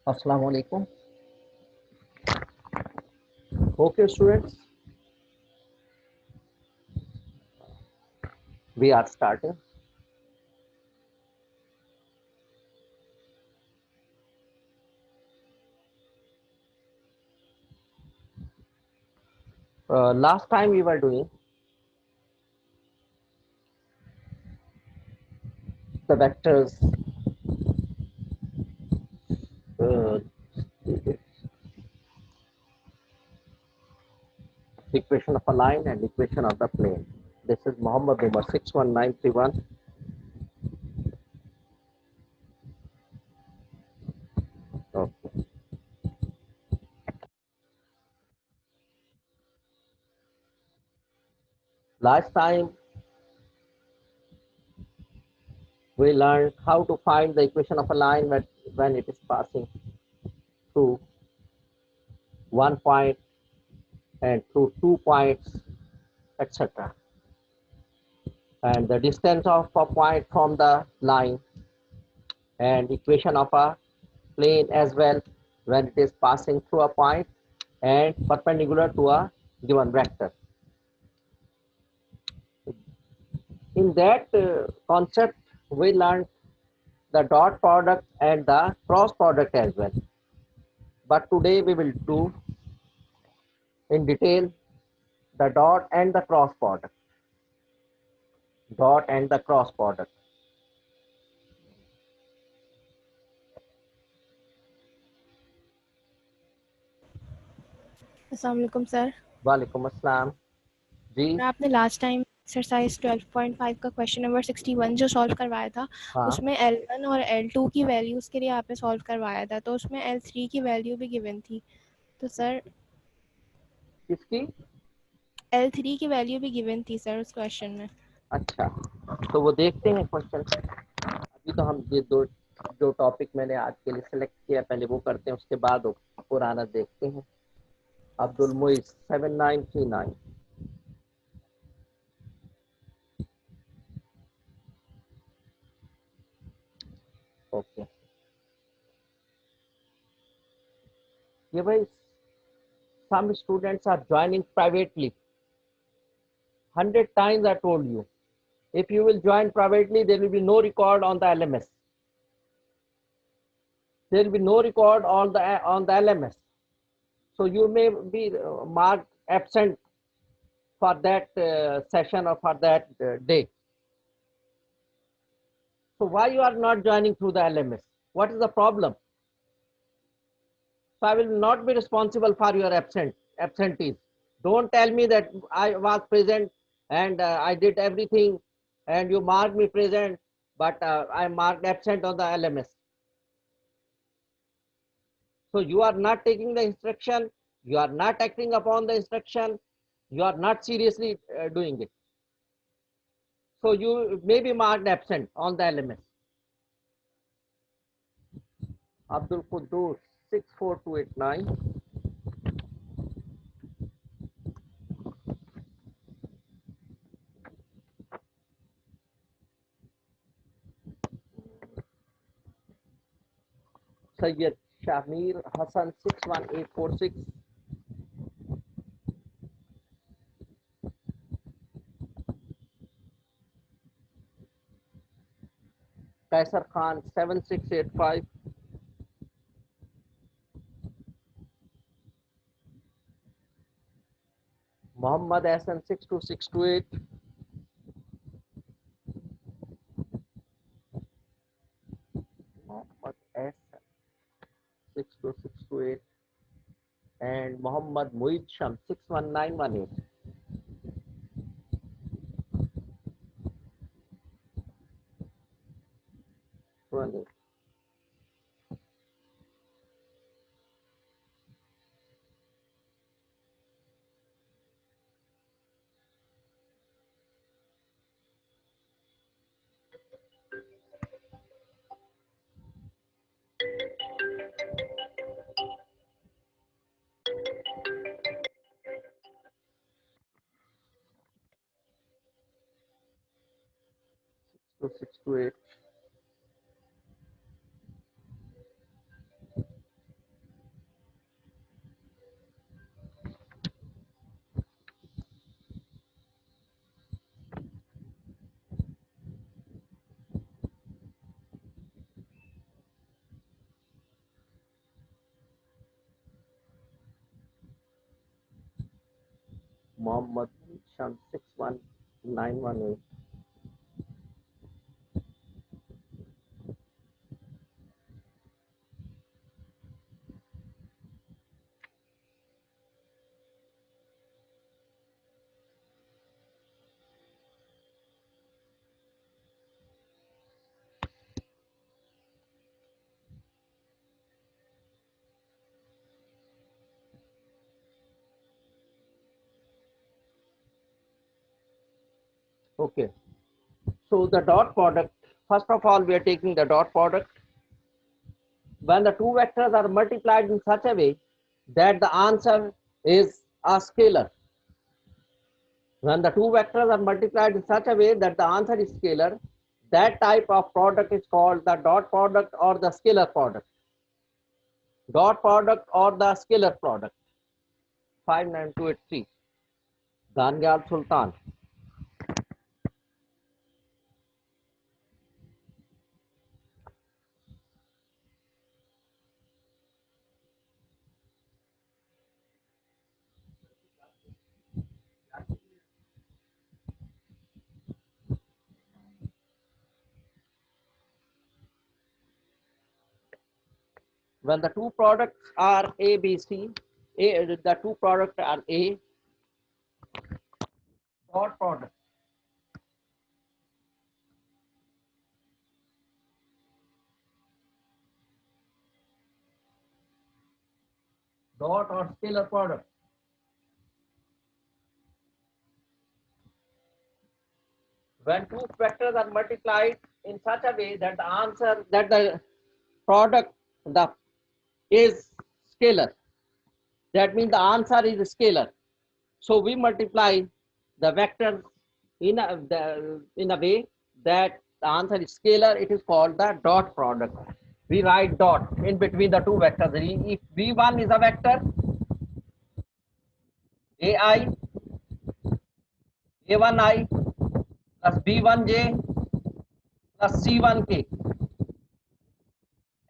Assalamu alaikum. Okay, students, we are starting. Last time we were doing the vectors, uh, equation of a line and equation of the plane. This is Muhammad number 61931. Okay. Last time we learned how to find the equation of a line when it is passing through one point and through 2 points, etc. And the distance of a point from the line and equation of a plane as well when it is passing through a point and perpendicular to a given vector. In that concept, we learned the dot product and the cross product as well. But today we will do in detail the dot and the cross product. Dot and the cross product. अस्सलाम वालेकुम sir. वालेकुम अस्सलाम जी। आपने last time exercise 12.5 का question number 61 जो solve करवाया था, हाँ, उसमें L1 और L2 की वैल्यूज़ के लिए आपने सॉल्व करवाया था, तो उसमें L3 की वैल्यू भी गिवन थी। तो सर किसकी? L3 की वैल्यू भी गिवन थी सर उस क्वेश्चन में। अच्छा, तो वो देखते हैं क्वेश्चन। अभी तो हम ये दो जो टॉपिक मैंने आज के लिए सेलेक्ट किया पहले वो करते हैं, उसके बाद वो पुराना देखते हैं। अब्दुल मुइज 7939। ओके, ये भाई some students are joining privately. 100 times I told you, if you will join privately, there will be no record on the LMS. There will be no record on the LMS. So you may be marked absent for that session or for that day. So why you are not joining through the LMS? What is the problem? So I will not be responsible for your absentees. Don't tell me that I was present and I did everything and you marked me present, but I marked absent on the LMS. So you are not taking the instruction, you are not acting upon the instruction, you are not seriously doing it. So you may be marked absent on the LMS. Abdul Quddus 64289. Sayyid Shamir Hassan 61846. Kaisar Khan 7685. Muhammad Hassan 62628. Muhammad Hassan 62628 and Muhammad Muid Sham 61918. 6 to 8. Mohammed Sham 61918. Okay. So the dot product, first of all, we are taking the dot product. When the two vectors are multiplied in such a way that the answer is a scalar. When the two vectors are multiplied in such a way that the answer is scalar, that type of product is called the dot product or the scalar product. Dot product or the scalar product. 59283. Danyal Sultan. When the two products are A, B, C, the two products are A, dot product. Dot or scalar product. When two vectors are multiplied in such a way that the answer, that the product the is scalar, that means the answer is scalar. So we multiply the vectors in a way that the answer is scalar. It is called the dot product. We write dot in between the two vectors. If v1 is a vector, ai, a1i plus b1j plus c1k,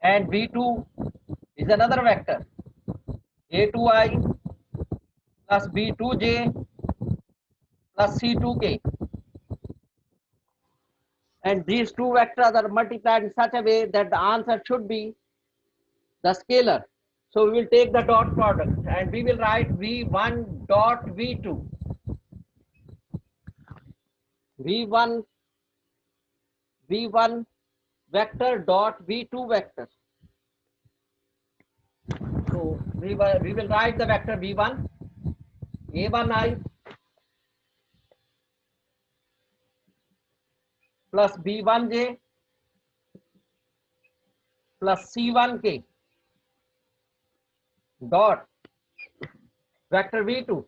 and v2 is another vector, a2i plus b2j plus c2k, and these two vectors are multiplied in such a way that the answer should be the scalar. So we will take the dot product and we will write v1 dot v2, v1 v1 vector dot v2 vector. So we will write the vector v1, a1i plus b1j plus c1k dot vector v2,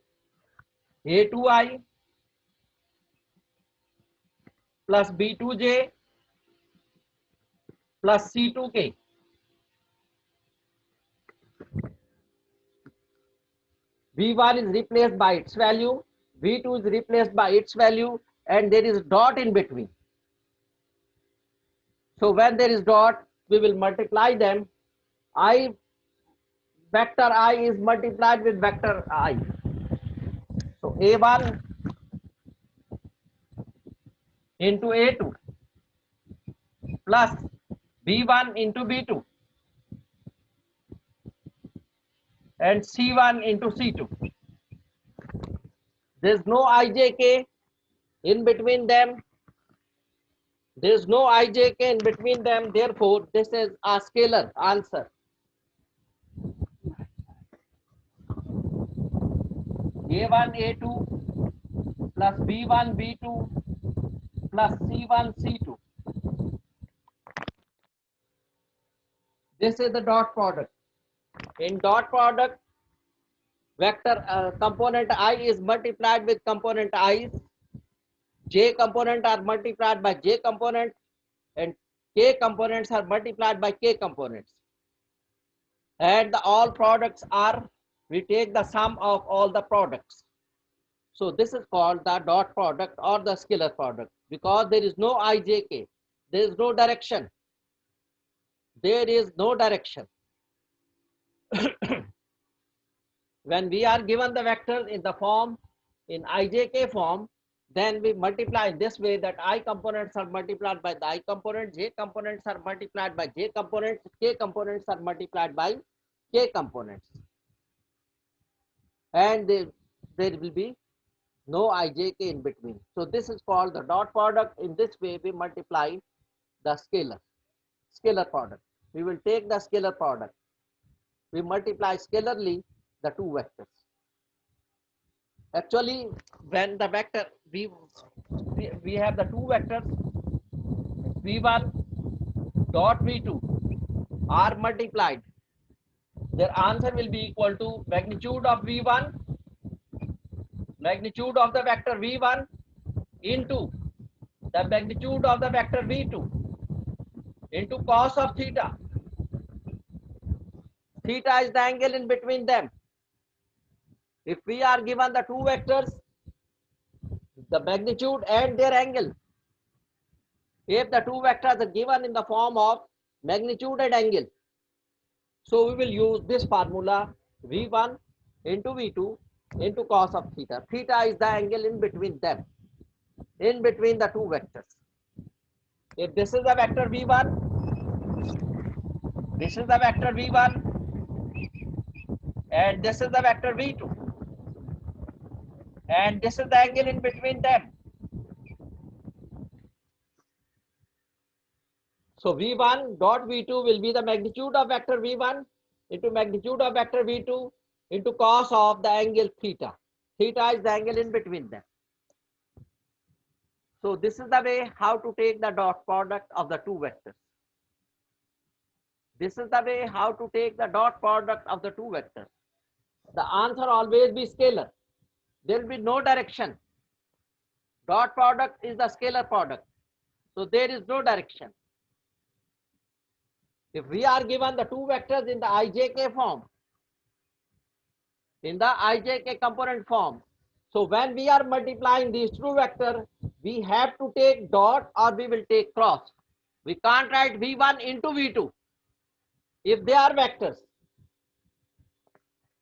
a2i plus b2j plus c2k. v1 is replaced by its value, v2 is replaced by its value, and there is dot in between. So when there is dot, we will multiply them. I vector I is multiplied with vector I. So a1 into a2 plus b1 into b2 and c1 into c2. There is no ijk in between them. There is no ijk in between them. Therefore, this is a scalar answer. a1 a2 plus b1 b2 plus c1 c2. This is the dot product. In dot product, vector component I is multiplied with component I. J component are multiplied by J component. and k components are multiplied by k components, and all products are, we take the sum of all the products. So this is called the dot product or the scalar product, because there is no ijk, there is no direction, there is no direction. When we are given the vectors in the form, in ijk form, then we multiply in this way, that I components are multiplied by the I component, j components are multiplied by j components, k components are multiplied by k components, and there will be no ijk in between. So this is called the dot product. In this way we multiply the scalar product. We will take the scalar product, we multiply scalarly the two vectors. Actually, when the vector we have the two vectors v1 dot v2 are multiplied, their answer will be equal to magnitude of v1, magnitude of the vector v1 into the magnitude of the vector v2 into cos of theta. Theta is the angle in between them. If we are given the two vectors, the magnitude and their angle, if the two vectors are given in the form of magnitude and angle, so we will use this formula, v1 into v2 into cos of theta. Theta is the angle in between them, in between the two vectors. If this is the vector v1, this is the vector v1, and this is the vector v2, and this is the angle in between them. So v1 dot v2 will be the magnitude of vector v1 into magnitude of vector v2 into cos of the angle theta. Theta is the angle in between them. So this is the way how to take the dot product of the two vectors. This is the way how to take the dot product of the two vectors. The answer always be scalar. There will be no direction. Dot product is the scalar product. So there is no direction. If we are given the two vectors in the ijk form, in the ijk component form, so when we are multiplying these two vectors, we have to take dot or we will take cross. We can't write v1 into v2 if they are vectors.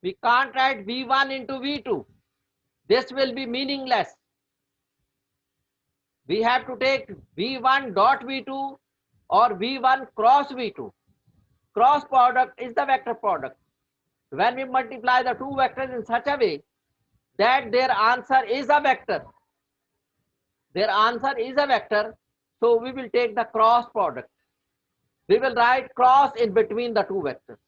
We can't write v1 into v2. This will be meaningless. We have to take v1 dot v2 or v1 cross v2. Cross product is the vector product. When we multiply the two vectors in such a way that their answer is a vector, their answer is a vector, so we will take the cross product. We will write cross in between the two vectors.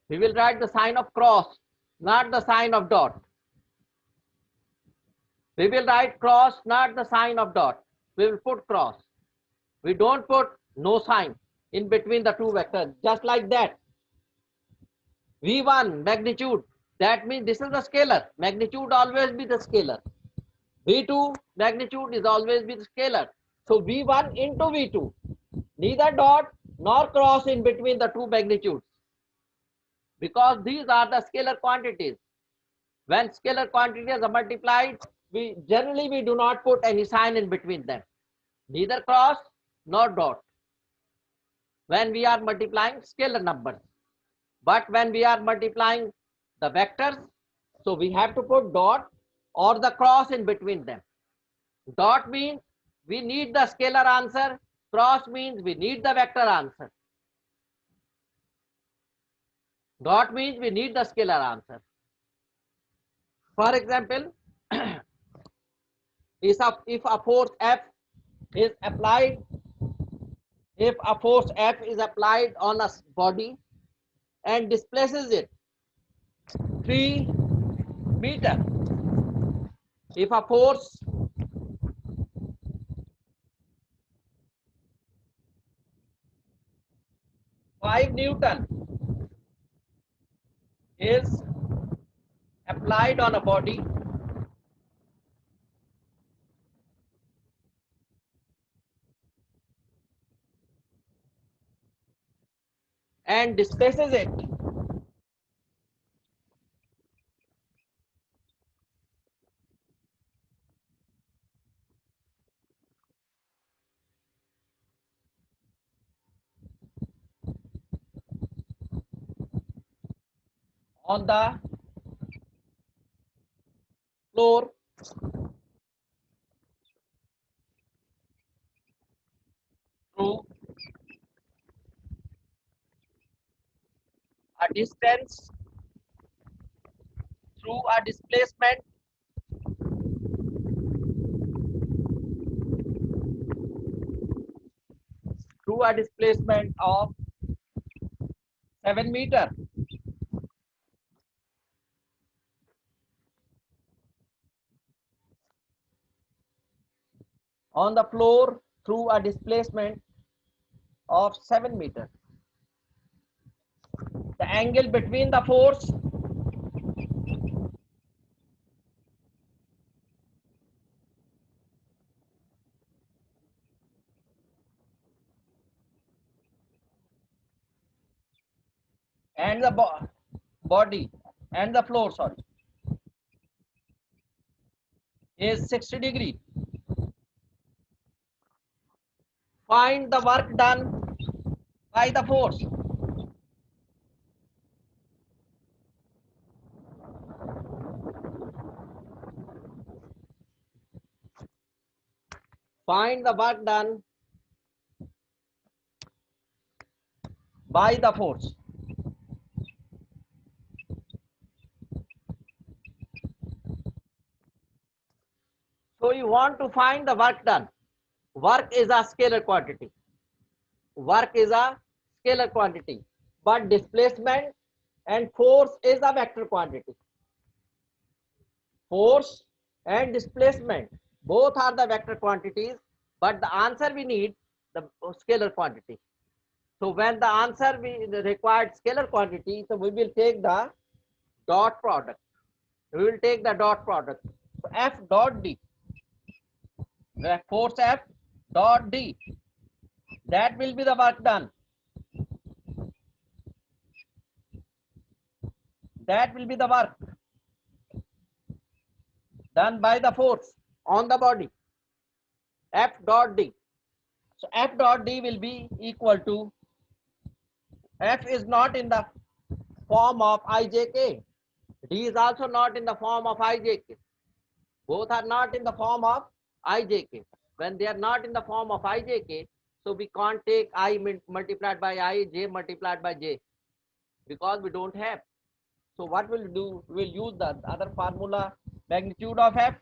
We will write the sign of cross, not the sign of dot. We will write cross, not the sign of dot. We will put cross. We don't put no sign in between the two vectors, just like that. v1 magnitude, that means this is the scalar. Magnitude always be the scalar. v2 magnitude is always be the scalar. So v1 into v2, neither dot nor cross in between the two magnitudes, because these are the scalar quantities. When scalar quantities are multiplied, we generally do not put any sign in between them, neither cross nor dot, when we are multiplying scalar numbers. But when we are multiplying the vectors, so we have to put dot or the cross in between them. Dot means we need the scalar answer, cross means we need the vector answer. Dot means we need the scalar answer. For example, if a force F is applied, if a force F is applied on a body and displaces it 3 meters, if a force Newton is applied on a body and displaces it on the floor through a distance, through a displacement of 7 meter. On the floor through a displacement of 7 meter. The angle between the force and the body and the floor, sorry, is 60 degree. Find the work done by the force. Find the work done by the force. So you want to find the work done. Work is a scalar quantity. Work is a scalar quantity, but displacement and force is a vector quantity. Force and displacement both are the vector quantities, but the answer we need the scalar quantity. So when the answer we required scalar quantity, so we will take the dot product. We will take the dot product. So F dot D, the force F dot D, that will be the work done. That will be the work done by the force on the body. F dot D. So F dot D will be equal to, F is not in the form of IJK. D is also not in the form of IJK. Both are not in the form of IJK. When they are not in the form of IJK, so we can't take I multiplied by I, J multiplied by J, because we don't have. So what we'll do, we'll use the other formula, magnitude of F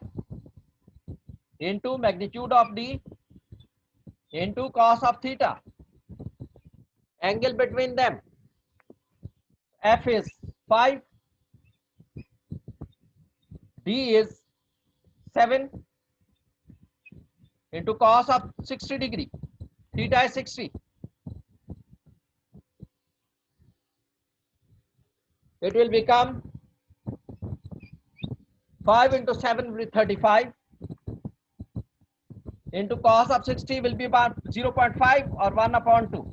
into magnitude of D into cos of theta. Angle between them, F is 5, D is 7 into cos of 60 degree. Theta is 60. It will become 5 into 7 will be 35 into cos of 60 will be about 0.5 or 1 upon 2.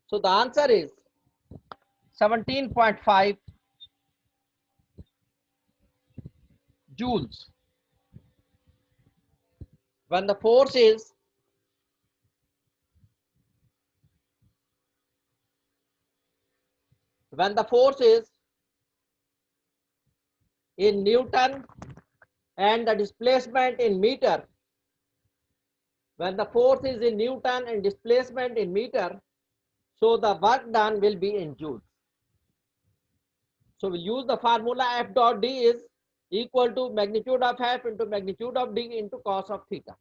So the answer is 17.5 joules. When the force is in Newton and the displacement in meter, when the force is in Newton and displacement in meter, so the work done will be in joules. So we'll use the formula F dot D is equal to magnitude of F into magnitude of D into cos of theta.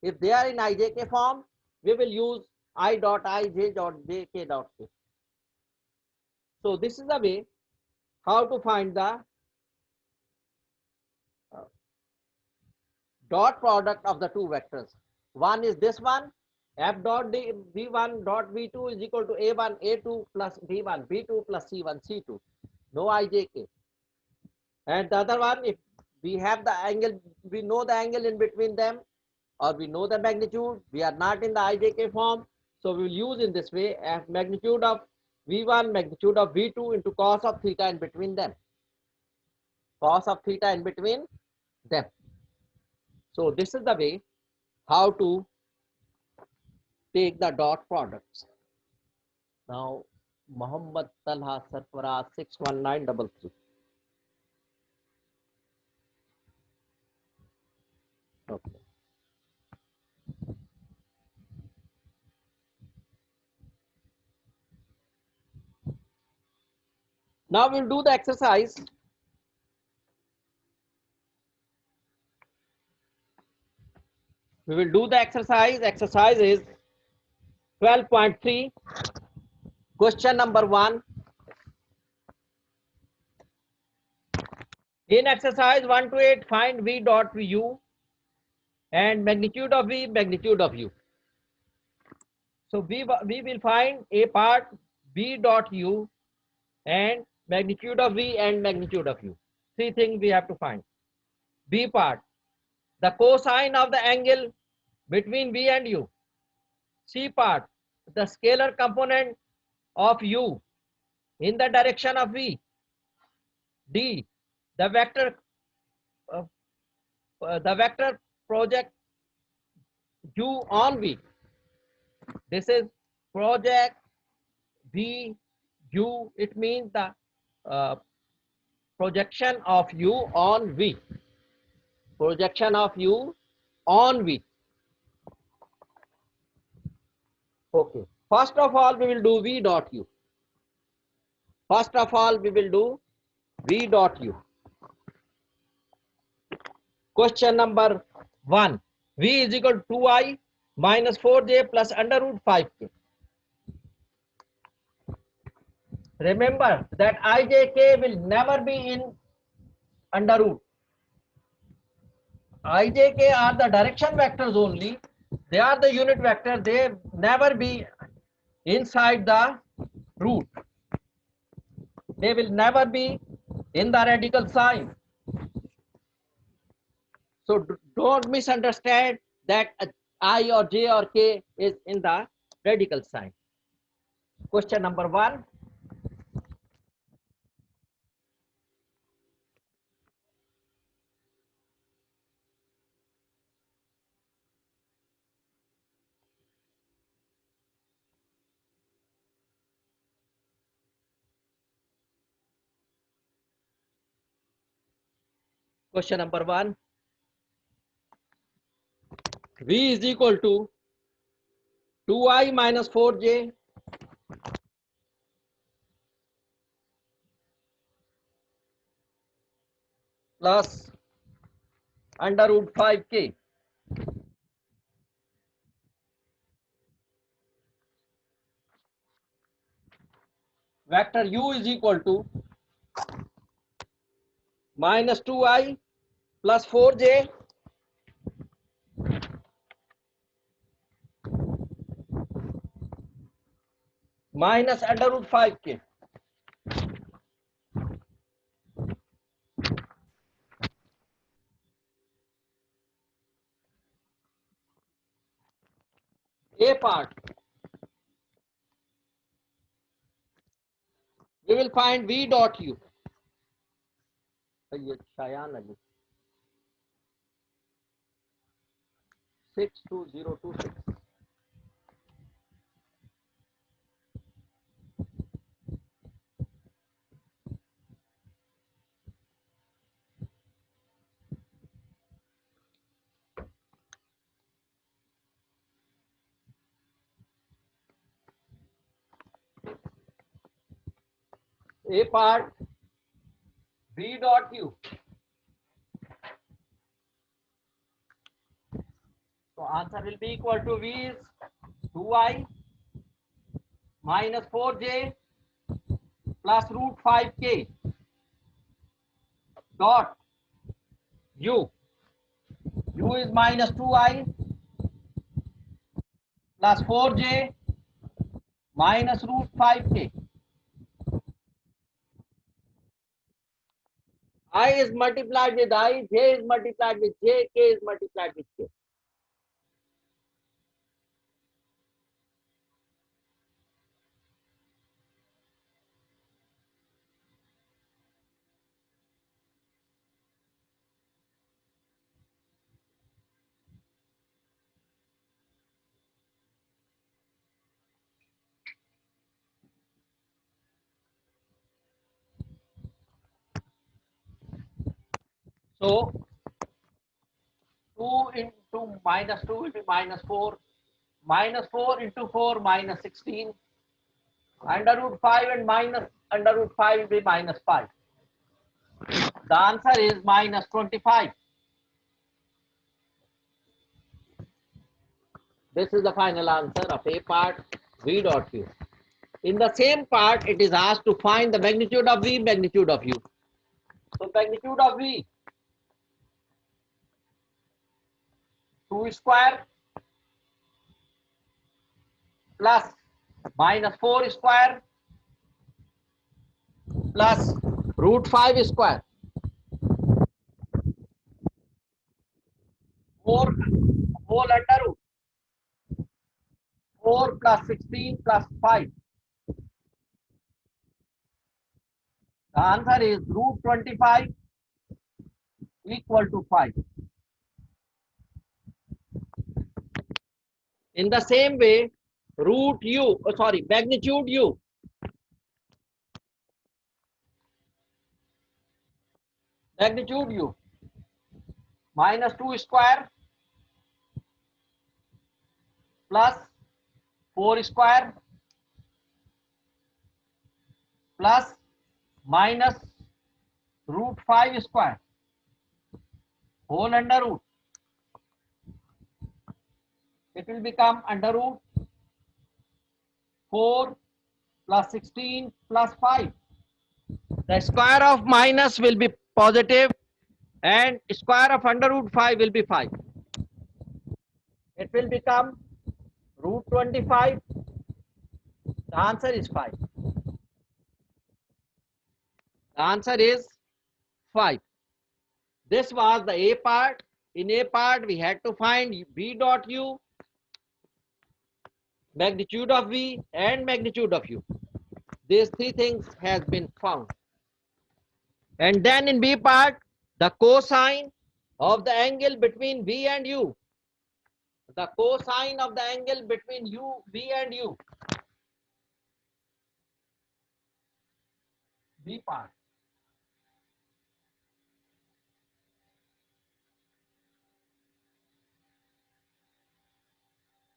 If they are in IJK form, we will use I dot I, J dot J, K dot K. So this is the way how to find the dot product of the two vectors. One is this one, F dot D, V1 dot V2 is equal to A1, A2 plus B1, B2 plus C1, C2. No IJK. And the other one, if we have the angle, we know the angle in between them, or we know the magnitude, we are not in the ijk form, so we will use in this way magnitude of v1 magnitude of v2 into cos of theta in between them, cos of theta in between them. So this is the way how to take the dot products. Now Muhammad Talha Sarfaraz 61933. Okay. Now we'll do the exercise. We will do the exercise. Exercise is 12.3. Question number 1. In exercise 1 to 8, find v dot u and magnitude of v, magnitude of u. So we will find a part v dot u and magnitude of v and magnitude of u. Three things we have to find. B part, the cosine of the angle between v and u. C part, the scalar component of u in the direction of v. D, the vector project u on v. This is project v u. It means the projection of u on v. Projection of u on v. Okay. First of all, we will do v dot u. First of all, we will do v dot u. Question number 1. V is equal to 2i minus 4j plus under root 5k. Remember that ijk will never be in under root. Ijk are the direction vectors only. They are the unit vector. They never be inside the root. They will never be in the radical sign. So don't misunderstand that I or j or k is in the radical sign. Question number 1. Question number 1. V is equal to 2i minus 4j plus under root 5k. Vector u is equal to minus 2i plus 4j minus under root 5k. A part, we will find v dot u. Shayan Ali 62026. A part v dot u. So answer will be equal to v is 2i minus 4j plus root 5k dot u. U is minus 2i plus 4j minus root 5k. I is multiplied with I, j is multiplied with j, k is multiplied with k. So 2 into minus 2 will be minus 4. Minus 4 into 4 minus 16. Under root 5 and minus under root 5 will be minus 5. The answer is minus 25. This is the final answer of A part, V dot U. In the same part, it is asked to find the magnitude of V, magnitude of U. So magnitude of V, 2 square plus minus 4 square plus root 5 square. 4 whole under root. 4 plus 16 plus 5. The answer is root 25 equal to 5. In the same way, magnitude U. Magnitude U. Minus 2 square plus 4 square plus minus root 5 square whole under root. It will become under root 4 plus 16 plus 5. The square of minus will be positive and square of under root 5 will be 5. It will become root 25. The answer is 5. The answer is 5. This was the A part. In A part, we had to find V dot U, magnitude of V, and magnitude of U. These three things has been found. And then in B part, the cosine of the angle between V and U. The cosine of the angle between V and U. B part.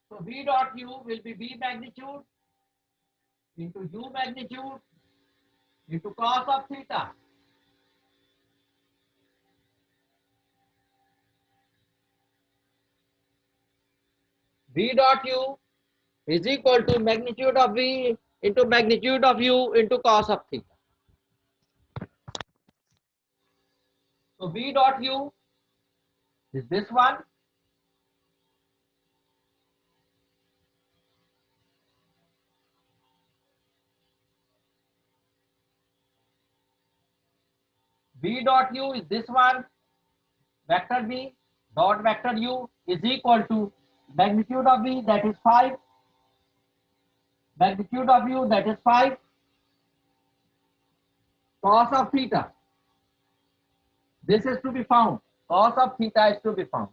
So V dot U will be V magnitude into U magnitude into cos of theta. V dot U is equal to magnitude of V into magnitude of U into cos of theta. So V dot U is this one. V dot U is this one. Vector V dot vector U is equal to magnitude of V, that is 5. Magnitude of U, that is 5. Cos of theta. This is to be found. Cos of theta is to be found.